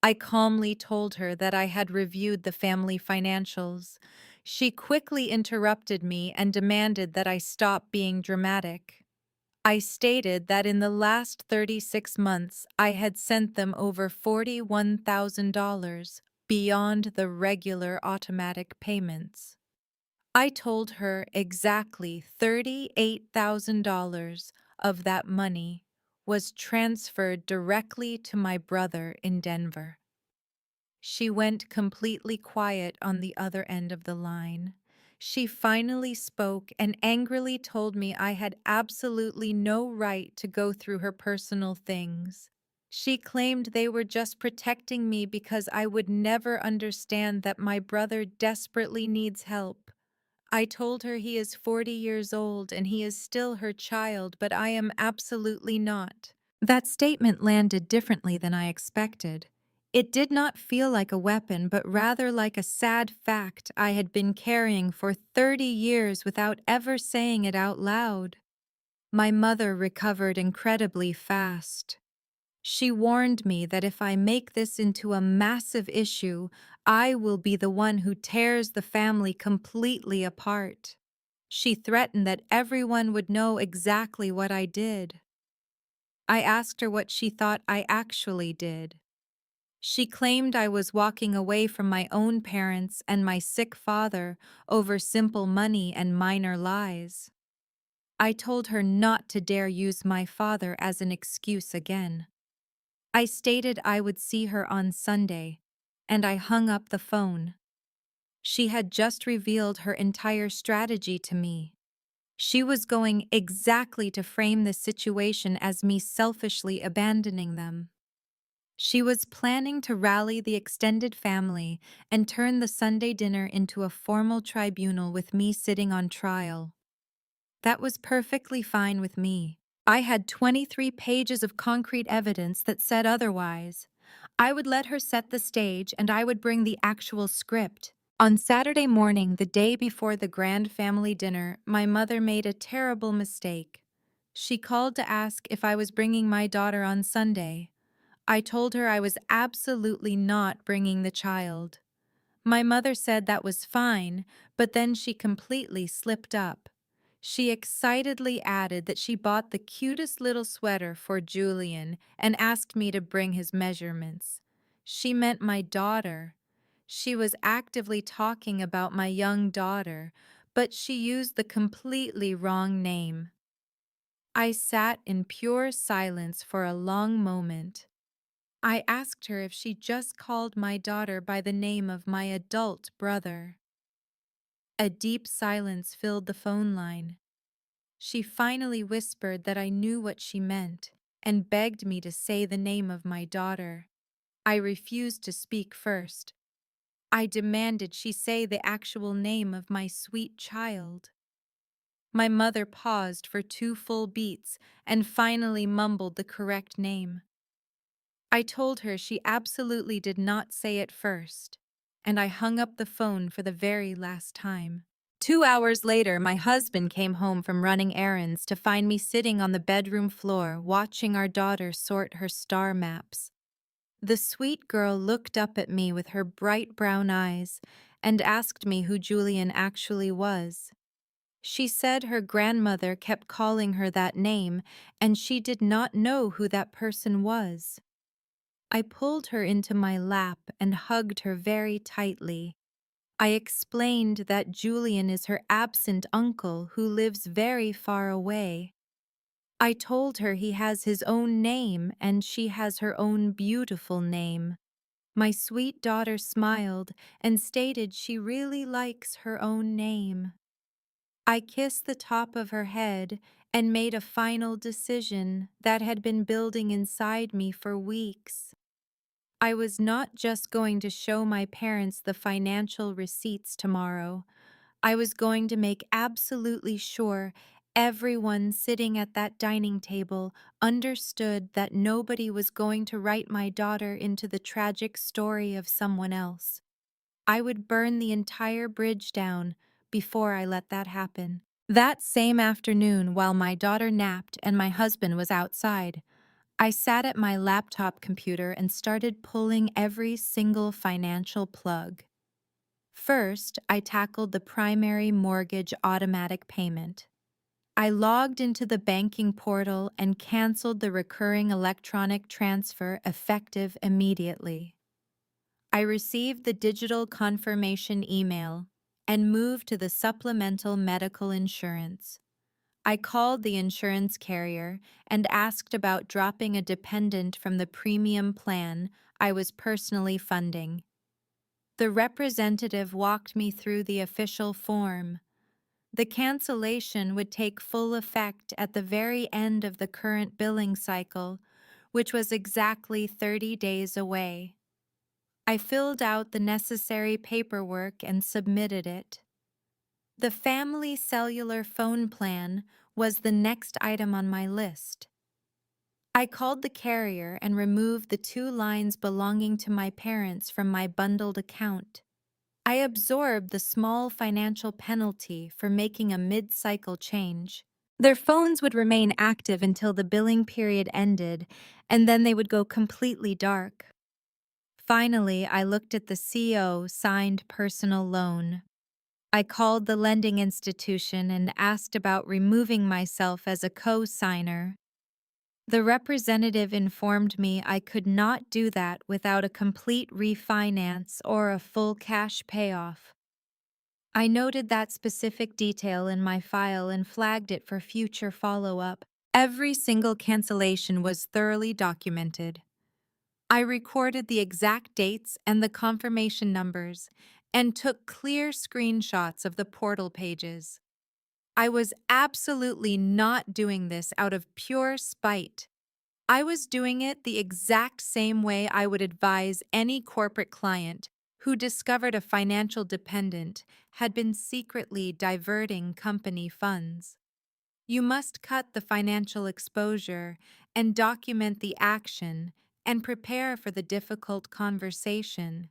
I calmly told her that I had reviewed the family financials. She quickly interrupted me and demanded that I stop being dramatic. I stated that in the last 36 months I had sent them over $41,000 beyond the regular automatic payments. I told her exactly $38,000 of that money was transferred directly to my brother in Denver. She went completely quiet on the other end of the line. She finally spoke and angrily told me I had absolutely no right to go through her personal things. She claimed they were just protecting me because I would never understand that my brother desperately needs help. I told her he is 40 years old and he is still her child, but I am absolutely not. That statement landed differently than I expected. It did not feel like a weapon, but rather like a sad fact I had been carrying for 30 years without ever saying it out loud. My mother recovered incredibly fast. She warned me that if I make this into a massive issue, I will be the one who tears the family completely apart. She threatened that everyone would know exactly what I did. I asked her what she thought I actually did. She claimed I was walking away from my own parents and my sick father over simple money and minor lies. I told her not to dare use my father as an excuse again. I stated I would see her on Sunday, and I hung up the phone. She had just revealed her entire strategy to me. She was going exactly to frame the situation as me selfishly abandoning them. She was planning to rally the extended family and turn the Sunday dinner into a formal tribunal with me sitting on trial. That was perfectly fine with me. I had 23 pages of concrete evidence that said otherwise. I would let her set the stage and I would bring the actual script. On Saturday morning, the day before the grand family dinner, my mother made a terrible mistake. She called to ask if I was bringing my daughter on Sunday. I told her I was absolutely not bringing the child. My mother said that was fine, but then she completely slipped up. She excitedly added that she bought the cutest little sweater for Julian and asked me to bring his measurements. She meant my daughter. She was actively talking about my young daughter, but she used the completely wrong name. I sat in pure silence for a long moment. I asked her if she just called my daughter by the name of my adult brother. A deep silence filled the phone line. She finally whispered that I knew what she meant and begged me to say the name of my daughter. I refused to speak first. I demanded she say the actual name of my sweet child. My mother paused for 2 full beats and finally mumbled the correct name. I told her she absolutely did not say it first, and I hung up the phone for the very last time. 2 hours later, my husband came home from running errands to find me sitting on the bedroom floor watching our daughter sort her star maps. The sweet girl looked up at me with her bright brown eyes and asked me who Julian actually was. She said her grandmother kept calling her that name and she did not know who that person was. I pulled her into my lap and hugged her very tightly. I explained that Julian is her absent uncle who lives very far away. I told her he has his own name and she has her own beautiful name. My sweet daughter smiled and stated she really likes her own name. I kissed the top of her head and made a final decision that had been building inside me for weeks. I was not just going to show my parents the financial receipts tomorrow. I was going to make absolutely sure everyone sitting at that dining table understood that nobody was going to write my daughter into the tragic story of someone else. I would burn the entire bridge down before I let that happen. That same afternoon, while my daughter napped and my husband was outside, I sat at my laptop computer and started pulling every single financial plug. First, I tackled the primary mortgage automatic payment. I logged into the banking portal and canceled the recurring electronic transfer effective immediately. I received the digital confirmation email and moved to the supplemental medical insurance. I called the insurance carrier and asked about dropping a dependent from the premium plan I was personally funding. The representative walked me through the official form. The cancellation would take full effect at the very end of the current billing cycle, which was exactly 30 days away. I filled out the necessary paperwork and submitted it. The family cellular phone plan was the next item on my list. I called the carrier and removed the 2 lines belonging to my parents from my bundled account. I absorbed the small financial penalty for making a mid-cycle change. Their phones would remain active until the billing period ended, and then they would go completely dark. Finally, I looked at the CO signed personal loan. I called the lending institution and asked about removing myself as a co-signer. The representative informed me I could not do that without a complete refinance or a full cash payoff. I noted that specific detail in my file and flagged it for future follow-up. Every single cancellation was thoroughly documented. I recorded the exact dates and the confirmation numbers and took clear screenshots of the portal pages. I was absolutely not doing this out of pure spite. I was doing it the exact same way I would advise any corporate client who discovered a financial dependent had been secretly diverting company funds. You must cut the financial exposure and document the action and prepare for the difficult conversation.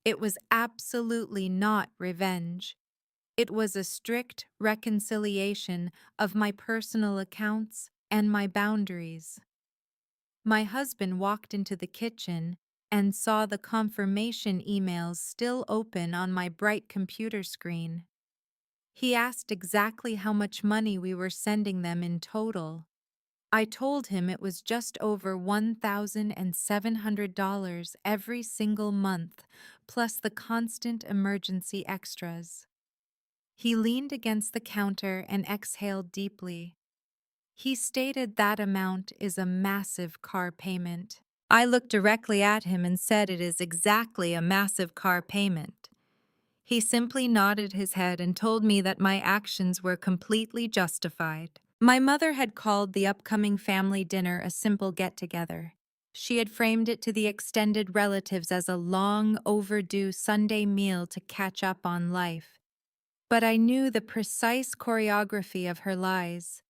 It was absolutely not revenge. It was a strict reconciliation of my personal accounts and my boundaries. My husband walked into the kitchen and saw the confirmation emails still open on my bright computer screen. He asked exactly how much money we were sending them in total. I told him it was just over $1,700 every single month, plus the constant emergency extras. He leaned against the counter and exhaled deeply. He stated that amount is a massive car payment. I looked directly at him and said it is exactly a massive car payment. He simply nodded his head and told me that my actions were completely justified. My mother had called the upcoming family dinner a simple get-together. She had framed it to the extended relatives as a long overdue Sunday meal to catch up on life. But I knew the precise choreography of her lies.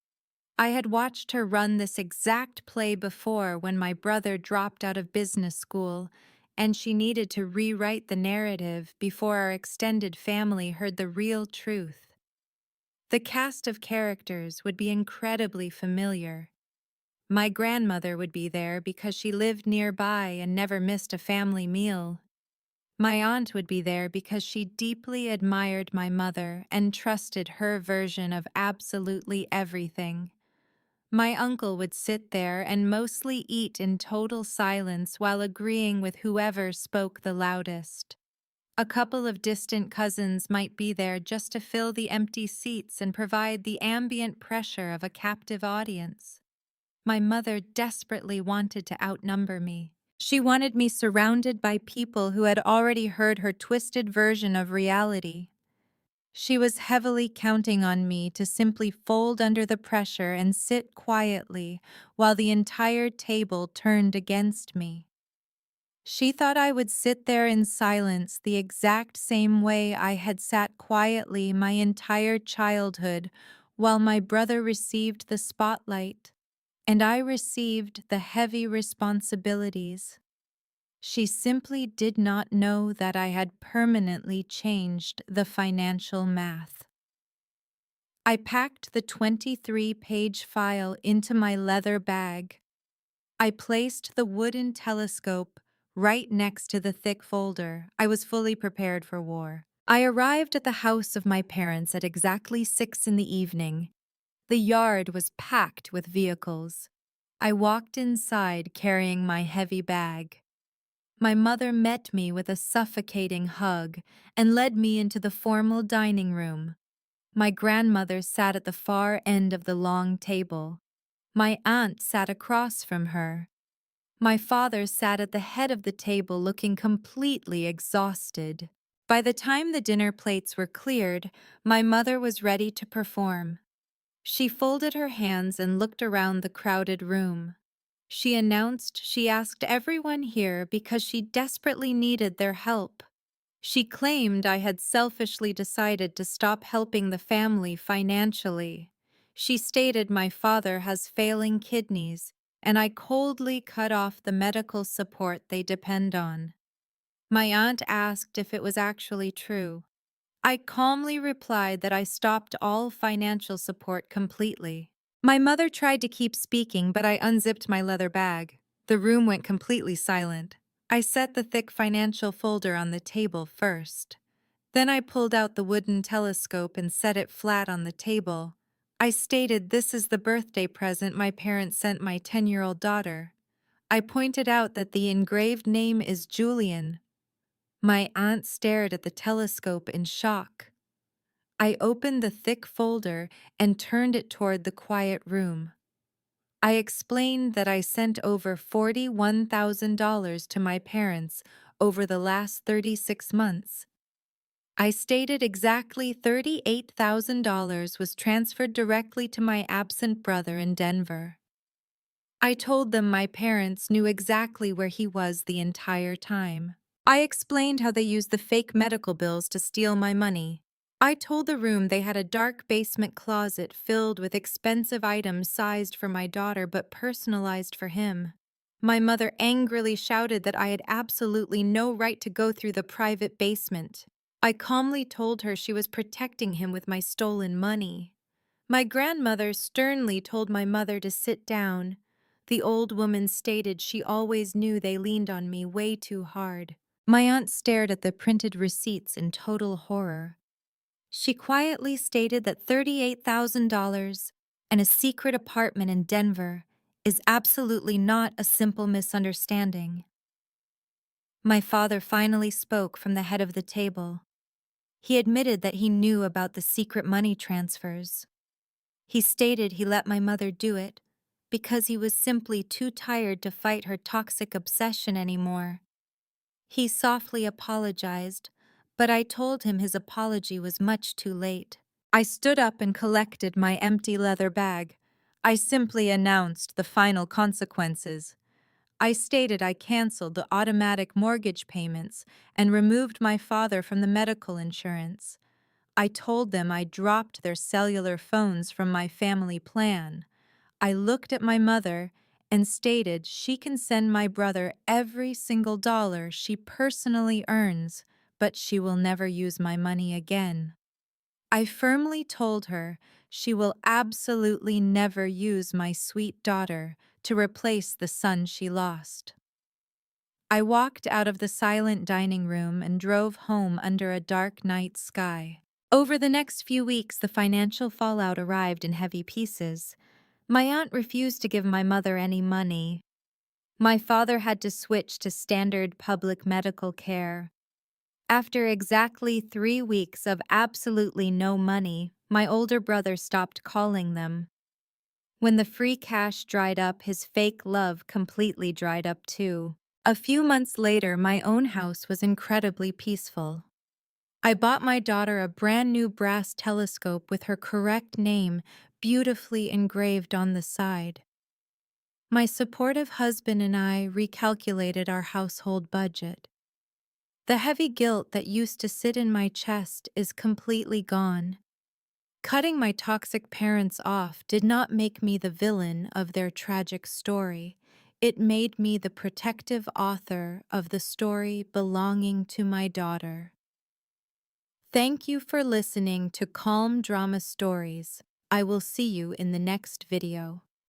I had watched her run this exact play before when my brother dropped out of business school, and she needed to rewrite the narrative before our extended family heard the real truth. The cast of characters would be incredibly familiar. My grandmother would be there because she lived nearby and never missed a family meal. My aunt would be there because she deeply admired my mother and trusted her version of absolutely everything. My uncle would sit there and mostly eat in total silence while agreeing with whoever spoke the loudest. A couple of distant cousins might be there just to fill the empty seats and provide the ambient pressure of a captive audience. My mother desperately wanted to outnumber me. She wanted me surrounded by people who had already heard her twisted version of reality. She was heavily counting on me to simply fold under the pressure and sit quietly while the entire table turned against me. She thought I would sit there in silence the exact same way I had sat quietly my entire childhood while my brother received the spotlight and I received the heavy responsibilities. She simply did not know that I had permanently changed the financial math. I packed the 23-page file into my leather bag. I placed the wooden telescope right next to the thick folder. I was fully prepared for war. I arrived at the house of my parents at exactly 6 in the evening. The yard was packed with vehicles. I walked inside carrying my heavy bag. My mother met me with a suffocating hug and led me into the formal dining room. My grandmother sat at the far end of the long table. My aunt sat across from her. My father sat at the head of the table looking completely exhausted. By the time the dinner plates were cleared, my mother was ready to perform. She folded her hands and looked around the crowded room. She announced she asked everyone here because she desperately needed their help. She claimed I had selfishly decided to stop helping the family financially. She stated my father has failing kidneys, and I coldly cut off the medical support they depend on. My aunt asked if it was actually true. I calmly replied that I stopped all financial support completely. My mother tried to keep speaking, but I unzipped my leather bag. The room went completely silent. I set the thick financial folder on the table first. Then I pulled out the wooden telescope and set it flat on the table. I stated this is the birthday present my parents sent my 10-year-old daughter. I pointed out that the engraved name is Julian. My aunt stared at the telescope in shock. I opened the thick folder and turned it toward the quiet room. I explained that I sent over $41,000 to my parents over the last 36 months. I stated exactly $38,000 was transferred directly to my absent brother in Denver. I told them my parents knew exactly where he was the entire time. I explained how they used the fake medical bills to steal my money. I told the room they had a dark basement closet filled with expensive items sized for my daughter but personalized for him. My mother angrily shouted that I had absolutely no right to go through the private basement. I calmly told her she was protecting him with my stolen money. My grandmother sternly told my mother to sit down. The old woman stated she always knew they leaned on me way too hard. My aunt stared at the printed receipts in total horror. She quietly stated that $38,000 and a secret apartment in Denver is absolutely not a simple misunderstanding. My father finally spoke from the head of the table. He admitted that he knew about the secret money transfers. He stated he let my mother do it because he was simply too tired to fight her toxic obsession anymore. He softly apologized, but I told him his apology was much too late. I stood up and collected my empty leather bag. I simply announced the final consequences. I stated I canceled the automatic mortgage payments and removed my father from the medical insurance. I told them I dropped their cellular phones from my family plan. I looked at my mother and stated she can send my brother every single dollar she personally earns, but she will never use my money again. I firmly told her she will absolutely never use my sweet daughter to replace the son she lost. I walked out of the silent dining room and drove home under a dark night sky. Over the next few weeks, the financial fallout arrived in heavy pieces. My aunt refused to give my mother any money. My father had to switch to standard public medical care. After exactly 3 weeks of absolutely no money, my older brother stopped calling them. When the free cash dried up, his fake love completely dried up too. A few months later, my own house was incredibly peaceful. I bought my daughter a brand new brass telescope with her correct name beautifully engraved on the side. My supportive husband and I recalculated our household budget. The heavy guilt that used to sit in my chest is completely gone. Cutting my toxic parents off did not make me the villain of their tragic story. It made me the protective author of the story belonging to my daughter. Thank you for listening to Calm Drama Stories. I will see you in the next video.